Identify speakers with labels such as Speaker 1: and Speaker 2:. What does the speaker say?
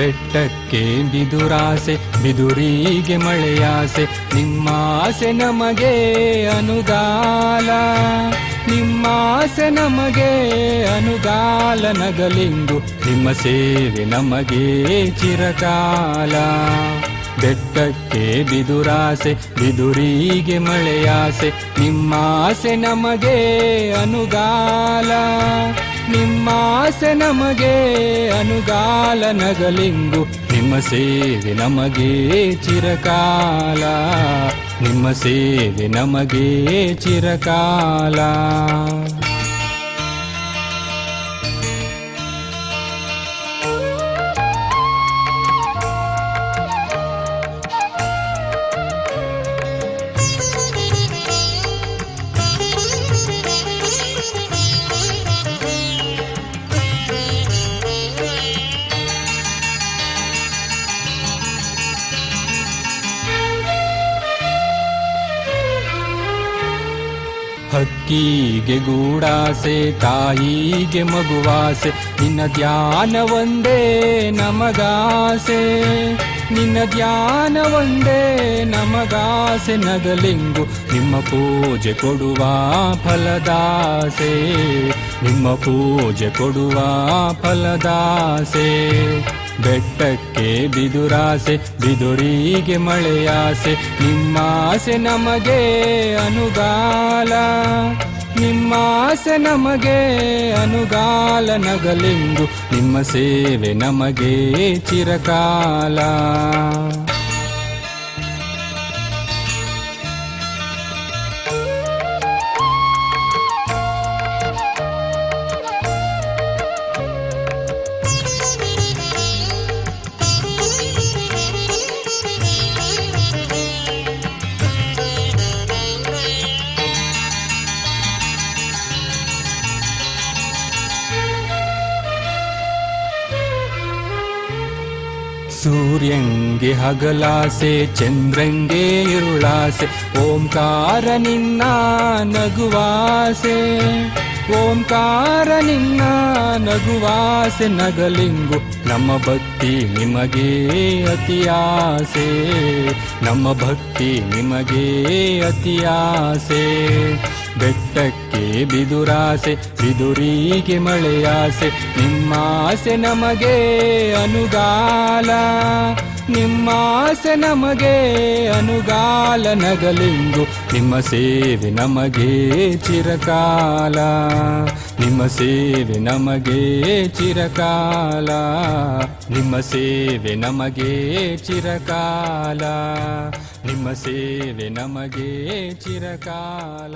Speaker 1: ಬೆಟ್ಟಕ್ಕೆ ಬಿದುರಾಸೆ, ಬಿದುರಿಗೆ ಮಳೆಯಾಸೆ, ನಿಮ್ಮಾಸೆ ನಮಗೆ ಅನುಗಾಲ, ನಿಮ್ಮಾಸೆ ನಮಗೆ ಅನುಗಾಲ. ನಗಲಿಂಗು ನಿಮ್ಮ ಸೇವೆ ನಮಗೆ ಚಿರಕಾಲ. ಬೆಟ್ಟಕ್ಕೆ ಬಿದುರಾಸೆ, ಬಿದುರಿಗೆ ಮಳೆಯಾಸೆ, ನಿಮ್ಮಾಸೆ ನಮಗೆ ಅನುಗಾಲ, ನಿಮ್ಮಾಸೆ ನಮಗೆ ಅನುಗಾಲ. ನಗಲಿಂಗು ನಿಮ್ಮ ಸೇವೆ ನಮಗೆ ಚಿರಕಾಲ, ನಿಮ್ಮ ಸೇವೆ ನಮಗೆ ಚಿರಕಾಲ. ಹಕ್ಕಿಗೆ ಗೂಡಾಸೆ, ತಾಯಿಗೆ ಮಗುವಾಸೆ, ನಿನ್ನ ಧ್ಯಾನ ಒಂದೇ ನಮಗಾಸೆ, ನಿನ್ನ ಧ್ಯಾನ ಒಂದೇ ನಮಗಾಸೆ. ನಗಲಿಂಗು ನಿಮ್ಮ ಪೂಜೆ ಕೊಡುವ ಫಲದಾಸೆ, ನಿಮ್ಮ ಪೂಜೆ ಕೊಡುವ ಫಲದಾಸೆ. ಬೆಟ್ಟಕ್ಕೆ ಬಿದುರಾಸೆ, ಬಿದುರಿಗೆ ಮಳೆಯಾಸೆ, ನಿಮ್ಮಾಸೆ ನಮಗೆ ಅನುಗಾಲ, ನಿಮ್ಮಾಸೆ ನಮಗೆ ಅನುಗಾಲ. ನಗಲಿಂಗು ನಿಮ್ಮ ಸೇವೆ ನಮಗೆ ಚಿರಕಾಲ. ಸೂರ್ಯಂಗೆ ಹಗಲಾಸೆ, ಚಂದ್ರಂಗೆ ಇರುಳಾಸೆ, ಓಂಕಾರ ನಿನ್ನ ನಗುವಾಸೆ, ಓಂಕಾರ ನಿನ್ನ ನಗುವಾಸೆ. ನಗಲಿಂಗು ನಮ್ಮ ಭಕ್ತಿ ನಿಮಗೆ ಅತಿಯಾಸೆ, ನಮ್ಮ ಭಕ್ತಿ ನಿಮಗೆ ಅತಿಯಾಸೆ. ಬೆಟ್ಟಕ್ಕೆ ಬಿದುರಾಸೆ, ಬಿದುರಿಗೆ ಮಳೆಯಾಸೆ, ನಿಮ್ಮಾಸೆ ನಮಗೆ ಅನುಗಾಲ, ನಿಮ್ಮಾಸೆ ನಮಗೆ ಅನುಗಾಲ. ನಗಲಿಂಗು ನಿಮ್ಮ ಸೇವೆ ನಮಗೆ ಚಿರಕಾಲ, ನಿಮ್ಮ ಸೇವೆ ನಮಗೆ ಚಿರಕಾಲ, ನಿಮ್ಮ ಸೇವೆ ನಮಗೆ ಚಿರಕಾಲ, ನಿಮ್ಮ ಸೇವೆ ನಮಗೆ ಚಿರಕಾಲ.